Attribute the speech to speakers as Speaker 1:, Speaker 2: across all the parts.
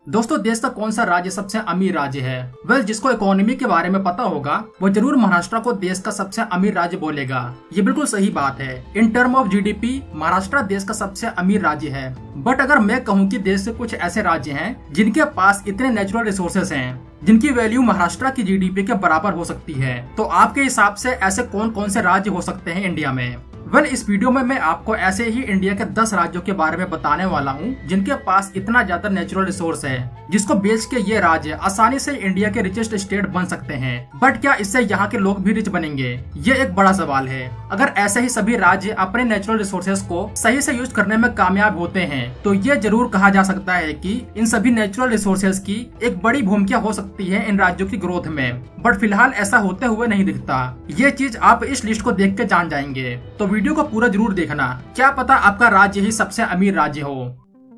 Speaker 1: दोस्तों, देश का कौन सा राज्य सबसे अमीर राज्य है? वेल, जिसको इकोनॉमी के बारे में पता होगा वो जरूर महाराष्ट्र को देश का सबसे अमीर राज्य बोलेगा। ये बिल्कुल सही बात है। In term of GDP Maharashtra देश का सबसे अमीर राज्य है। बट अगर मैं कहूँ कि देश से कुछ ऐसे राज्य हैं जिनके पास इतने नेचुरल रिसोर्सेस हैं जिनकी वैल्यू महाराष्ट्र की जीडीपी के बराबर हो सकती है, तो आपके हिसाब से ऐसे कौन कौन से राज्य हो सकते हैं इंडिया में? वेल, इस वीडियो में मैं आपको ऐसे ही इंडिया के 10 राज्यों के बारे में बताने वाला हूँ जिनके पास इतना ज्यादा नेचुरल रिसोर्स है जिसको बेच के ये राज्य आसानी से इंडिया के रिचेस्ट स्टेट बन सकते हैं। बट क्या इससे यहाँ के लोग भी रिच बनेंगे? ये एक बड़ा सवाल है। अगर ऐसे ही सभी राज्य अपने नेचुरल रिसोर्सेज को सही से यूज करने में कामयाब होते हैं तो ये जरूर कहा जा सकता है कि इन सभी नेचुरल रिसोर्सेज की एक बड़ी भूमिका हो सकती है इन राज्यों की ग्रोथ में। बट फिलहाल ऐसा होते हुए नहीं दिखता। ये चीज आप इस लिस्ट को देख के जान जाएंगे, तो वीडियो को पूरा जरूर देखना। क्या पता आपका राज्य ही सबसे अमीर राज्य हो।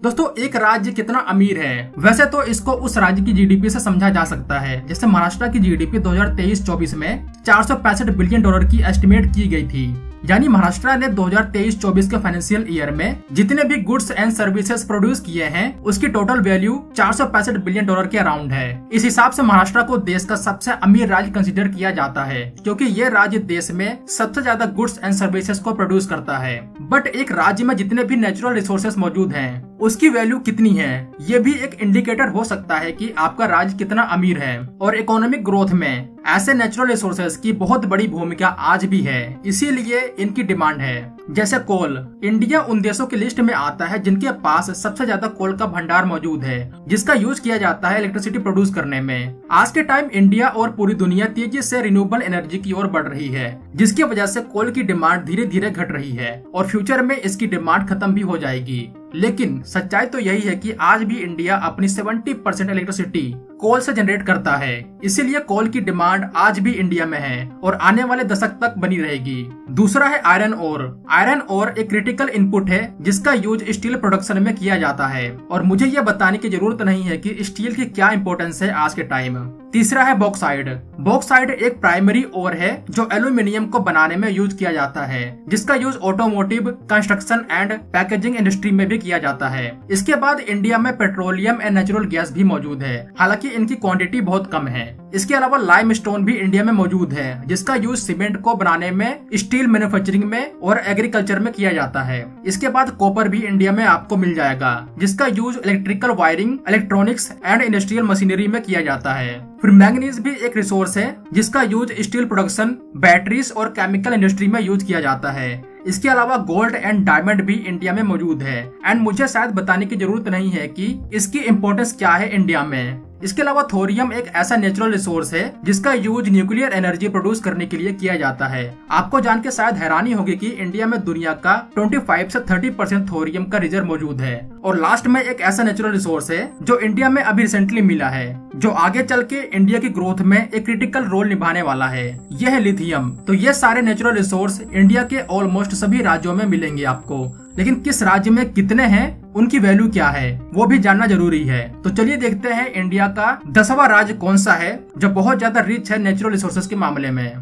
Speaker 1: दोस्तों, एक राज्य कितना अमीर है? वैसे तो इसको उस राज्य की जीडीपी से समझा जा सकता है। जैसे महाराष्ट्र की जीडीपी 2023-24 में 465 बिलियन डॉलर की एस्टिमेट की गई थी। यानी महाराष्ट्र ने 2023-24 के फाइनेंशियल ईयर में जितने भी गुड्स एंड सर्विसेज प्रोड्यूस किए हैं उसकी टोटल वैल्यू 465 बिलियन डॉलर के अराउंड है। इस हिसाब से महाराष्ट्र को देश का सबसे अमीर राज्य कंसीडर किया जाता है क्योंकि ये राज्य देश में सबसे ज्यादा गुड्स एंड सर्विसेज को प्रोड्यूस करता है। बट एक राज्य में जितने भी नेचुरल रिसोर्सेज मौजूद हैं उसकी वैल्यू कितनी है, ये भी एक इंडिकेटर हो सकता है कि आपका राज्य कितना अमीर है। और इकोनॉमिक ग्रोथ में ऐसे नेचुरल रिसोर्सेज की बहुत बड़ी भूमिका आज भी है, इसीलिए इनकी डिमांड है। जैसे कोल, इंडिया उन देशों की लिस्ट में आता है जिनके पास सबसे ज्यादा कोल का भंडार मौजूद है जिसका यूज किया जाता है इलेक्ट्रिसिटी प्रोड्यूस करने में। आज के टाइम इंडिया और पूरी दुनिया तेजी से रिन्यूएबल एनर्जी की ओर बढ़ रही है जिसकी वजह से कोल की डिमांड धीरे धीरे घट रही है और फ्यूचर में इसकी डिमांड खत्म भी हो जाएगी। लेकिन सच्चाई तो यही है कि आज भी इंडिया अपनी 70% इलेक्ट्रिसिटी कोल से जनरेट करता है, इसीलिए कोल की डिमांड आज भी इंडिया में है और आने वाले दशक तक बनी रहेगी। दूसरा है आयरन ओर। आयरन ओर एक क्रिटिकल इनपुट है जिसका यूज स्टील प्रोडक्शन में किया जाता है और मुझे ये बताने की जरूरत नहीं है कि स्टील की क्या इंपॉर्टेंस है आज के टाइम। तीसरा है बॉक्साइड। बॉक्साइड एक प्राइमरी ओर है जो एल्यूमिनियम को बनाने में यूज किया जाता है जिसका use automotive, construction and packaging industry में भी किया जाता है। इसके बाद इंडिया में पेट्रोलियम एंड नेचुरल गैस भी मौजूद है, हालांकि इनकी क्वांटिटी बहुत कम है। इसके अलावा लाइम स्टोन भी इंडिया में मौजूद है जिसका यूज सीमेंट को बनाने में, स्टील मैन्युफैक्चरिंग में और एग्रीकल्चर में किया जाता है। इसके बाद कॉपर भी इंडिया में आपको मिल जाएगा जिसका use electrical wiring, electronics and industrial machinery में किया जाता है। फिर मैंगनीज भी एक रिसोर्स है जिसका यूज स्टील प्रोडक्शन, बैटरीज और केमिकल इंडस्ट्री में यूज किया जाता है। इसके अलावा गोल्ड एंड डायमंड भी इंडिया में मौजूद है एंड मुझे शायद बताने की जरूरत नहीं है कि इसकी इम्पोर्टेंस क्या है इंडिया में। इसके अलावा थोरियम एक ऐसा नेचुरल रिसोर्स है जिसका यूज न्यूक्लियर एनर्जी प्रोड्यूस करने के लिए किया जाता है। आपको जान के शायद हैरानी होगी कि इंडिया में दुनिया का 25 से 30% थोरियम का रिजर्व मौजूद है। और लास्ट में एक ऐसा नेचुरल रिसोर्स है जो इंडिया में अभी रिसेंटली मिला है जो आगे चल के इंडिया की ग्रोथ में एक क्रिटिकल रोल निभाने वाला है। यह है लिथियम। तो ये सारे नेचुरल रिसोर्स इंडिया के ऑलमोस्ट सभी राज्यों में मिलेंगे आपको, लेकिन किस राज्य में कितने हैं, उनकी वैल्यू क्या है, वो भी जानना जरूरी है। तो चलिए देखते हैं इंडिया का 10वां राज्य कौन सा है जो बहुत ज्यादा रिच है नेचुरल रिसोर्सेज के मामले में।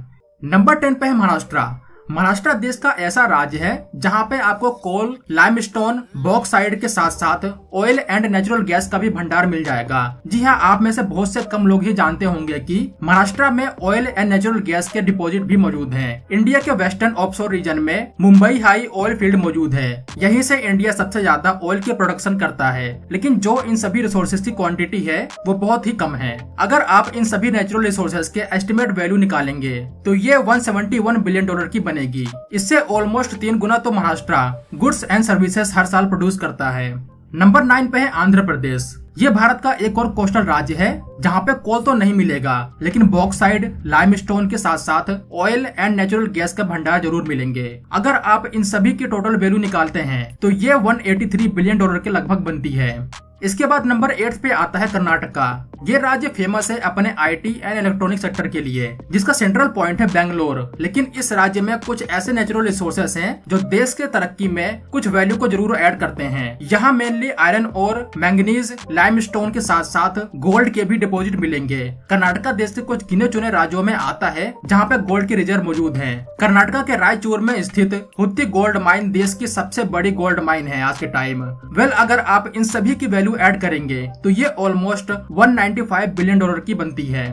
Speaker 1: नंबर 10 पे है महाराष्ट्र। महाराष्ट्र देश का ऐसा राज्य है जहाँ पे आपको कोल, लाइमस्टोन, बॉक्साइड के साथ साथ ऑयल एंड नेचुरल गैस का भी भंडार मिल जाएगा। जी हाँ, आप में से बहुत से कम लोग ही जानते होंगे कि महाराष्ट्र में ऑयल एंड नेचुरल गैस के डिपॉजिट भी मौजूद हैं। इंडिया के वेस्टर्न ऑफशोर रीजन में मुंबई हाई ऑयल फील्ड मौजूद है। यहीं से इंडिया सबसे ज्यादा ऑयल की प्रोडक्शन करता है, लेकिन जो इन सभी रिसोर्सेज की क्वांटिटी है वो बहुत ही कम है। अगर आप इन सभी नेचुरल रिसोर्सेज के एस्टिमेट वैल्यू निकालेंगे तो ये 171 बिलियन डॉलर की बनेगी। इससे ऑलमोस्ट 3 गुना तो महाराष्ट्र गुड्स एंड सर्विसेज हर साल प्रोड्यूस करता है। नंबर 9 पे है आंध्र प्रदेश। ये भारत का एक और कोस्टल राज्य है जहाँ पे कोल तो नहीं मिलेगा लेकिन बॉक्साइड, लाइमस्टोन के साथ साथ ऑयल एंड नेचुरल गैस का भंडार जरूर मिलेंगे। अगर आप इन सभी की टोटल वैल्यू निकालते हैं तो ये 183 बिलियन डॉलर के लगभग बनती है। इसके बाद नंबर 8 पे आता है कर्नाटका। ये राज्य फेमस है अपने आईटी एंड इलेक्ट्रॉनिक सेक्टर के लिए जिसका सेंट्रल पॉइंट है बेंगलोर। लेकिन इस राज्य में कुछ ऐसे नेचुरल रिसोर्सेस हैं जो देश के तरक्की में कुछ वैल्यू को जरूर ऐड करते हैं। यहाँ मेनली आयरन और मैंगनीज, लाइमस्टोन के साथ साथ गोल्ड के भी डिपॉजिट मिलेंगे। कर्नाटका देश के कुछ गिने चुने राज्यों में आता है जहाँ पे गोल्ड के रिजर्व मौजूद है। कर्नाटका के रायचूर में स्थित हुत्ती गोल्ड माइन देश की सबसे बड़ी गोल्ड माइन है आज के टाइम। वेल, अगर आप इन सभी की वैल्यू वैल्यू ऐड करेंगे तो ये ऑलमोस्ट 195 बिलियन डॉलर की बनती है।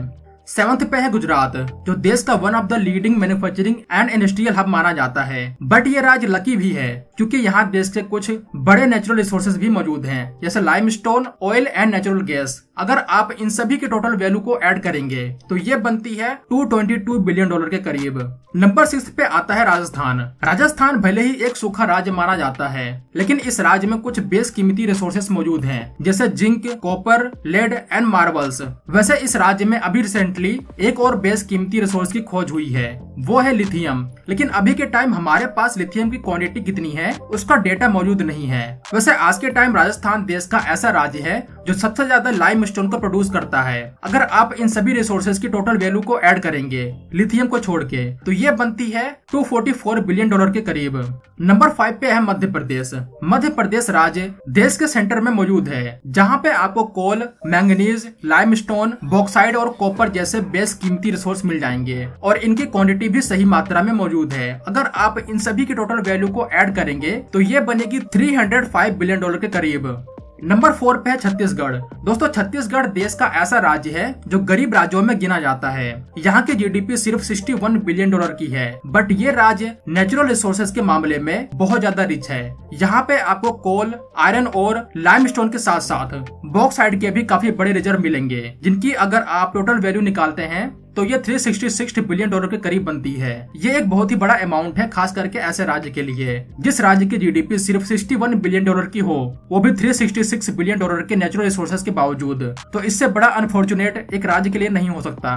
Speaker 1: 7th पे है गुजरात, जो देश का one of the leading manufacturing and industrial hub माना जाता है। बट ये राज्य लकी भी है क्योंकि यहाँ देश के कुछ बड़े नेचुरल रिसोर्सेज भी मौजूद हैं, जैसे limestone, oil and natural gas. अगर आप इन सभी के टोटल वैल्यू को ऐड करेंगे तो ये बनती है 222 बिलियन डॉलर के करीब। नंबर 6 पे आता है राजस्थान। राजस्थान भले ही एक सूखा राज्य माना जाता है, लेकिन इस राज्य में कुछ बेशकीमती रिसोर्सेस मौजूद हैं, जैसे zinc, copper, lead and marbles. वैसे इस राज्य में अभी रिसेंटली एक और बेशकीमती रिसोर्स की खोज हुई है, वो है लिथियम। लेकिन अभी के टाइम हमारे पास लिथियम की क्वांटिटी कितनी है उसका डेटा मौजूद नहीं है। वैसे आज के टाइम राजस्थान देश का ऐसा राज्य है जो सबसे ज्यादा लाइमस्टोन को प्रोड्यूस करता है। अगर आप इन सभी रिसोर्सेज की टोटल वैल्यू को ऐड करेंगे लिथियम को छोड़ के तो ये बनती है 244 बिलियन डॉलर के करीब। नंबर 5 पे है मध्य प्रदेश। मध्य प्रदेश राज्य देश के सेंटर में मौजूद है, जहाँ पे आपको कोल, मैंगनीज, लाइमस्टोन, बॉक्साइड और कॉपर जैसे बेशकीमती रिसोर्स मिल जाएंगे और इनकी क्वांटिटी भी सही मात्रा में मौजूद है। अगर आप इन सभी की टोटल वैल्यू को ऐड करेंगे तो ये बनेगी 305 बिलियन डॉलर के करीब। नंबर 4 पे है छत्तीसगढ़। दोस्तों छत्तीसगढ़ देश का ऐसा राज्य है जो गरीब राज्यों में गिना जाता है। यहाँ की जीडीपी सिर्फ 61 बिलियन डॉलर की है, बट ये राज्य नेचुरल रिसोर्सेज के मामले में बहुत ज्यादा रिच है। यहाँ पे आपको कोल, आयरन और लाइमस्टोन के साथ साथ बॉक्साइड के भी काफी बड़े रिजर्व मिलेंगे, जिनकी अगर आप टोटल वैल्यू निकालते हैं तो ये 366 बिलियन डॉलर के करीब बनती है। ये एक बहुत ही बड़ा अमाउंट है, खास करके ऐसे राज्य के लिए जिस राज्य की जीडीपी सिर्फ 61 बिलियन डॉलर की हो, वो भी 366 बिलियन डॉलर के नेचुरल रिसोर्सेज के बावजूद। तो इससे बड़ा अनफॉर्चुनेट एक राज्य के लिए नहीं हो सकता।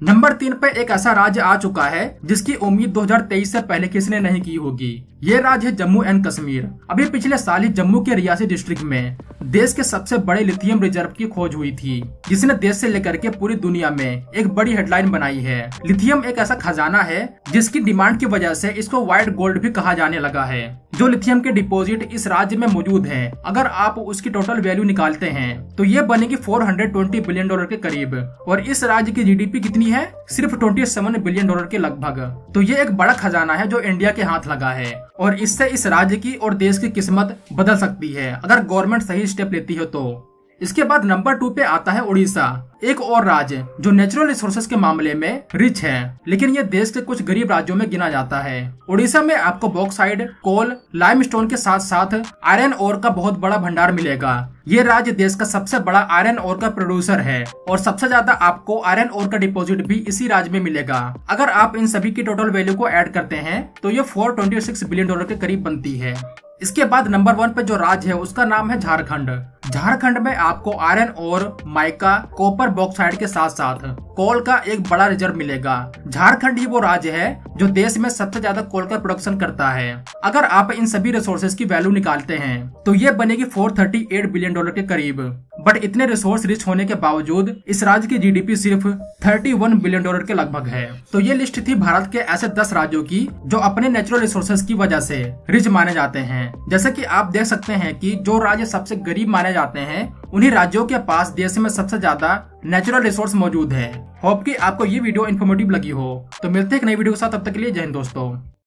Speaker 1: नंबर 3 पे एक ऐसा राज्य आ चुका है जिसकी उम्मीद 2023 से पहले किसी ने नहीं की होगी। ये राज्य है जम्मू एंड कश्मीर। अभी पिछले साल ही जम्मू के रियासी डिस्ट्रिक्ट में देश के सबसे बड़े लिथियम रिजर्व की खोज हुई थी, जिसने देश से लेकर के पूरी दुनिया में एक बड़ी हेडलाइन बनाई है। लिथियम एक ऐसा खजाना है जिसकी डिमांड की वजह से इसको व्हाइट गोल्ड भी कहा जाने लगा है। जो लिथियम के डिपॉजिट इस राज्य में मौजूद हैं, अगर आप उसकी टोटल वैल्यू निकालते हैं तो ये बनेगी 420 बिलियन डॉलर के करीब। और इस राज्य की जीडीपी कितनी है? सिर्फ 27 बिलियन डॉलर के लगभग। तो ये एक बड़ा खजाना है जो इंडिया के हाथ लगा है और इससे इस राज्य की और देश की किस्मत बदल सकती है अगर गवर्नमेंट सही स्टेप लेती हो तो। इसके बाद नंबर 2 पे आता है उड़ीसा, एक और राज्य जो नेचुरल रिसोर्सेज के मामले में रिच है, लेकिन ये देश के कुछ गरीब राज्यों में गिना जाता है। उड़ीसा में आपको बॉक्साइड, कोल, लाइमस्टोन के साथ साथ आयरन ओर का बहुत बड़ा भंडार मिलेगा। ये राज्य देश का सबसे बड़ा आयरन ओर का प्रोड्यूसर है और सबसे ज्यादा आपको आयरन ओर का डिपॉजिट भी इसी राज्य में मिलेगा। अगर आप इन सभी की टोटल वैल्यू को ऐड करते हैं तो ये 426 बिलियन डॉलर के करीब बनती है। इसके बाद नंबर 1 पे जो राज्य है उसका नाम है झारखंड। झारखंड में आपको आयरन और माइका, कॉपर, बॉक्साइड के साथ साथ कोल का एक बड़ा रिजर्व मिलेगा। झारखंड ही वो राज्य है जो देश में सबसे ज्यादा कोल का प्रोडक्शन करता है। अगर आप इन सभी रिसोर्सेज की वैल्यू निकालते हैं तो ये बनेगी 438 बिलियन डॉलर के करीब। बट इतने रिसोर्स रिच होने के बावजूद इस राज्य की जीडीपी सिर्फ 31 बिलियन डॉलर के लगभग है। तो ये लिस्ट थी भारत के ऐसे 10 राज्यों की जो अपने नेचुरल रिसोर्सेज की वजह से रिच माने जाते हैं। जैसे कि आप देख सकते हैं कि जो राज्य सबसे गरीब माने जाते हैं उन्हीं राज्यों के पास देश में सबसे ज्यादा नेचुरल रिसोर्स मौजूद है। होप कि आपको ये वीडियो इन्फॉर्मेटिव लगी हो। तो मिलते हैं एक नई वीडियो के साथ, तब तक के लिए जय हिंद दोस्तों।